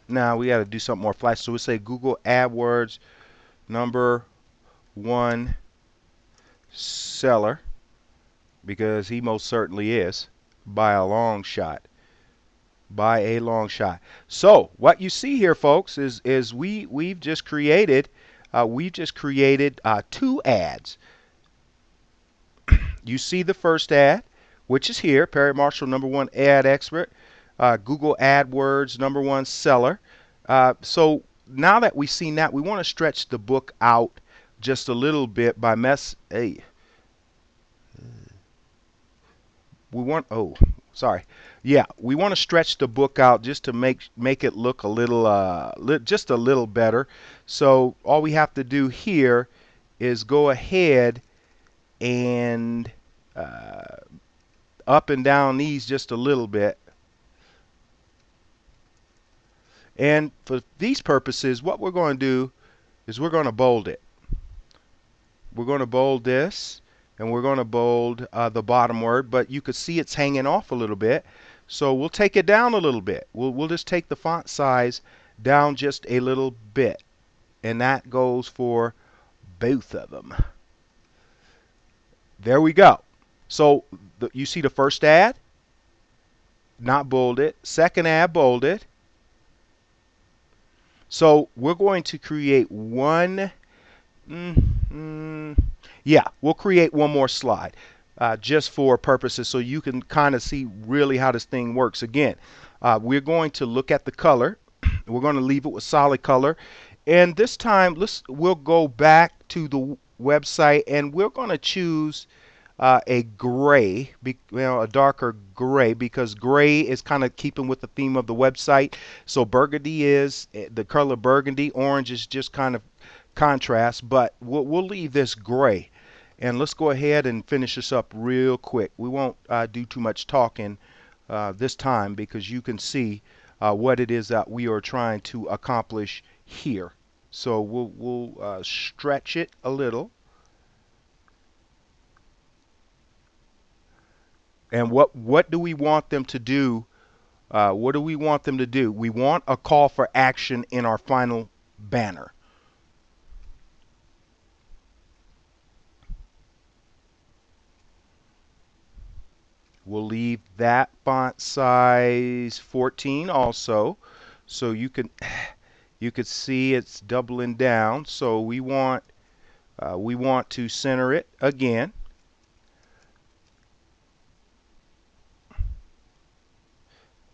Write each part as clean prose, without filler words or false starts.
Now we got to do something more flash. So we say Google AdWords #1 seller, because he most certainly is, by a long shot. By a long shot. So what you see here, folks, is we've just created two ads. You see the first ad, which is here, Perry Marshall #1 ad expert, Google AdWords #1 seller. So now that we've seen that, we want to stretch the book out just a little bit by hey, we want, oh, sorry. Yeah, we want to stretch the book out just to make it look a little just a little better. So all we have to do here is go ahead and uh, up and down these just a little bit. And for these purposes, what we're going to do is we're going to bold it. We're going to bold this, and we're going to bold the bottom word, but you could see it's hanging off a little bit. So we'll take it down a little bit. We'll just take the font size down just a little bit, and that goes for both of them. There we go. So you see the first ad, not bolded. Second ad, bolded. So we're going to create one. Yeah, we'll create one more slide just for purposes so you can kind of see really how this thing works. Again, we're going to look at the color. We're going to leave it with solid color. And this time, we'll go back to the website and we're going to choose a gray, a darker gray, because gray is kind of keeping with the theme of the website. So burgundy is the color burgundy. Orange is just kind of contrast, but we'll leave this gray. And let's go ahead and finish this up real quick. We won't do too much talking this time because you can see what it is that we are trying to accomplish here. So we'll stretch it a little. And what do we want them to do? What do we want them to do? We want a call for action in our final banner. We'll leave that font size 14 also, so you could see it's doubling down. So we want to center it again.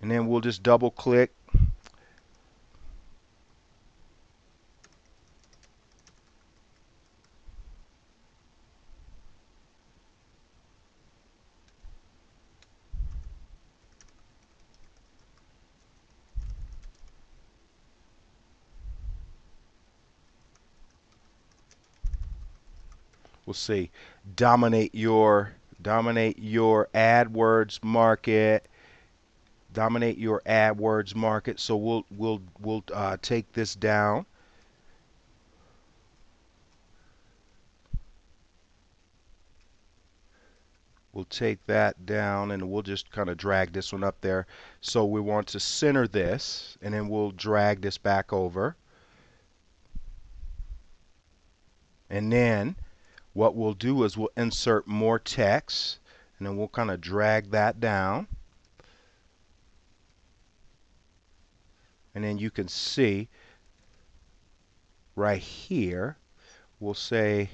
And then we'll just double click. We'll see. Dominate your AdWords market. Dominate your AdWords market. So we'll take this down. We'll take that down and we'll just kind of drag this one up there. So we want to center this, and then we'll drag this back over. And then what we'll do is we'll insert more text, and then we'll kind of drag that down. And then you can see right here, we'll say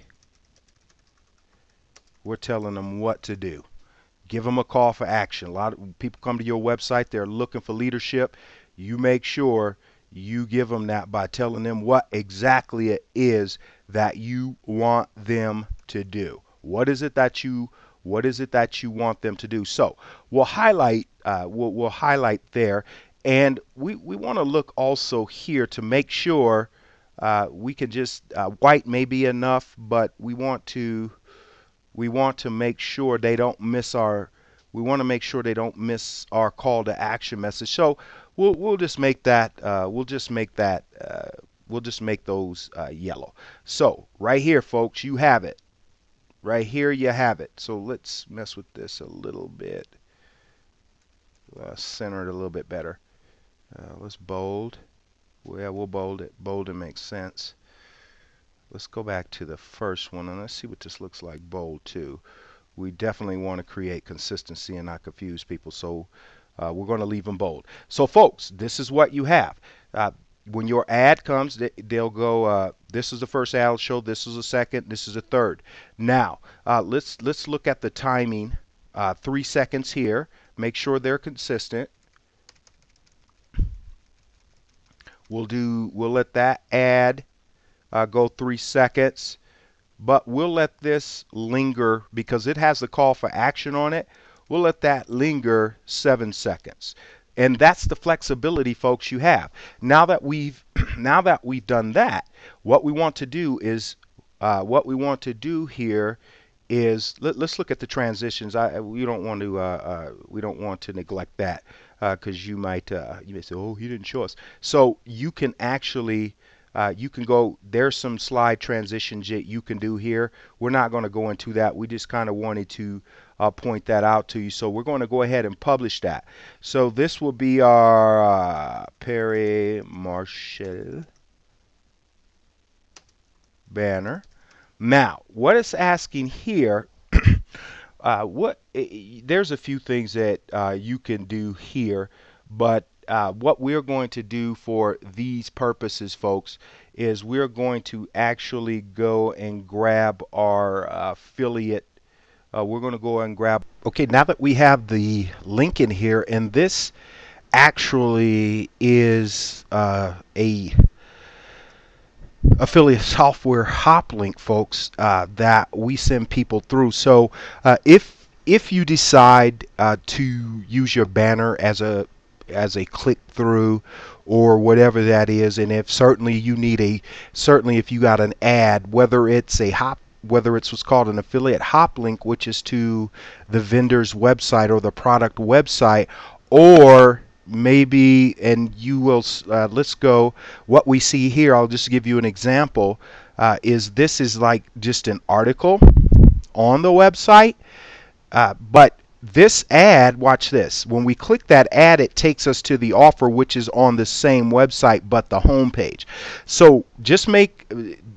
we're telling them what to do. Give them a call for action. A lot of people come to your website, they're looking for leadership. You make sure you give them that by telling them what exactly it is that you want them to do. What is it that you want them to do? So we'll highlight we'll highlight there, and we want to look also here to make sure we can just white may be enough, but we want to make sure they don't miss our call to action message. So we'll just make that we'll just make those yellow. So right here, folks, you have it. Right here you have it. So let's mess with this a little bit. Center it a little bit better. Let's bold. Yeah, we'll bold it. Bold it makes sense. Let's go back to the first one and let's see what this looks like bold too. We definitely want to create consistency and not confuse people, so we're going to leave them bold. So folks, this is what you have. When your ad comes, they'll go, this is the first ad I'll show, this is the second, this is the third. Now, let's look at the timing. 3 seconds here. Make sure they're consistent. We'll let that ad go 3 seconds, but we'll let this linger because it has the call for action on it. We'll let that linger 7 seconds. And that's the flexibility, folks, you have. Now that we've done that, what we want to do is here is let's look at the transitions. We don't want to neglect that because you may say, oh, he didn't show us. So you can actually you can go, there's some slide transitions that you can do here. We're not going to go into that. We just kind of wanted to point that out to you. So we're going to go ahead and publish that. So this will be our Perry Marshall banner. Now, what it's asking here, there's a few things that you can do here, but what we're going to do for these purposes, folks, is we're going to actually go and grab our affiliate. We're going to go and grab. Okay, now that we have the link in here, and this actually is a affiliate software hop link, folks, that we send people through. So if you decide to use your banner as a click through or whatever that is, and if certainly if you got an ad, whether it's what's called an affiliate hop link, which is to the vendor's website or the product website, or maybe, and you will, let's go, what we see here, I'll just give you an example, this is like just an article on the website, but this ad, watch this, when we click that ad, it takes us to the offer, which is on the same website but the home page. So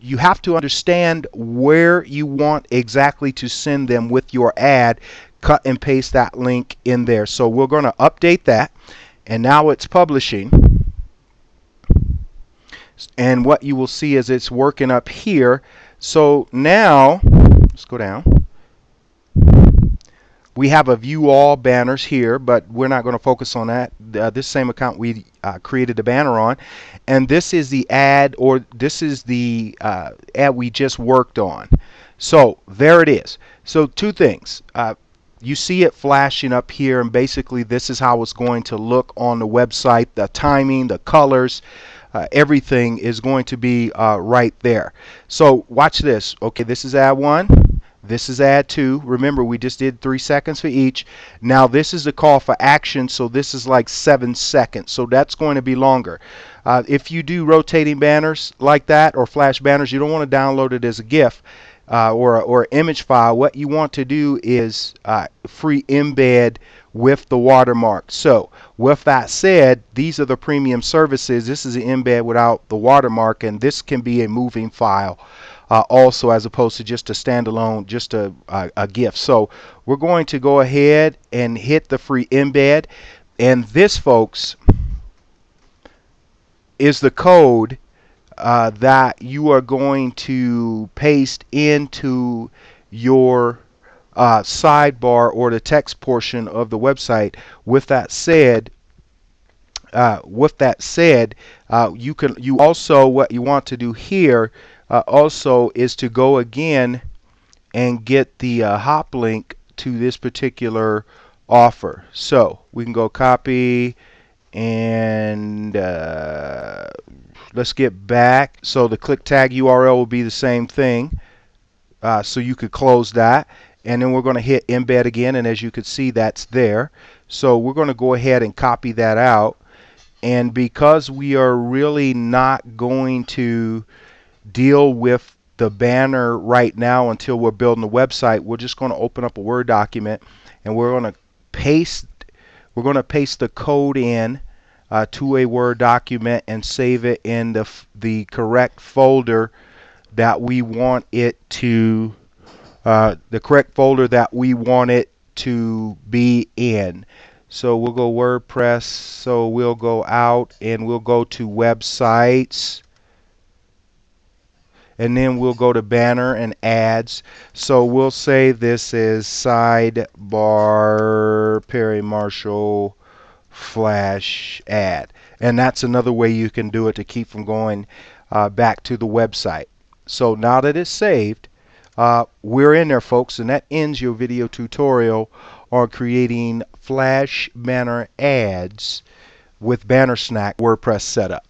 you have to understand where you want exactly to send them with your ad. Cut and paste that link in there. So we're going to update that, and now it's publishing, and what you will see is it's working up here. So now let's go down. We have a view all banners here, but we're not going to focus on that. This same account we created a banner on, and this is the ad, or this is the ad we just worked on. So there it is. So two things. You see it flashing up here, and basically this is how it's going to look on the website. The timing, the colors, everything is going to be right there. So watch this. Okay, this is ad 1. This is ad 2. Remember, we just did 3 seconds for each. Now this is the call for action, so this is like 7 seconds. So that's going to be longer. If you do rotating banners like that or flash banners, you don't want to download it as a GIF. Or image file. What you want to do is free embed with the watermark. So with that said, these are the premium services. This is an embed without the watermark, and this can be a moving file also, as opposed to just a standalone, just a GIF. So we're going to go ahead and hit the free embed, and this, folks, is the code that you are going to paste into your sidebar or the text portion of the website. With that said, you also, what you want to do here also is to go again and get the hop link to this particular offer. So we can go copy and let's get back. So the click tag URL will be the same thing. So you could close that, and then we're going to hit embed again, and as you can see, that's there. So we're going to go ahead and copy that out, and because we are really not going to deal with the banner right now until we're building the website, we're just going to open up a Word document, and we're going to paste the code in to a Word document and save it in the correct folder that we want it to be in. So we'll go WordPress. So we'll go out and we'll go to websites. And then we'll go to banner and ads. So we'll say this is sidebar Perry Marshall flash ad. And that's another way you can do it to keep from going back to the website. So now that it's saved, we're in there, folks, and that ends your video tutorial on creating flash banner ads with Banner Snack WordPress setup.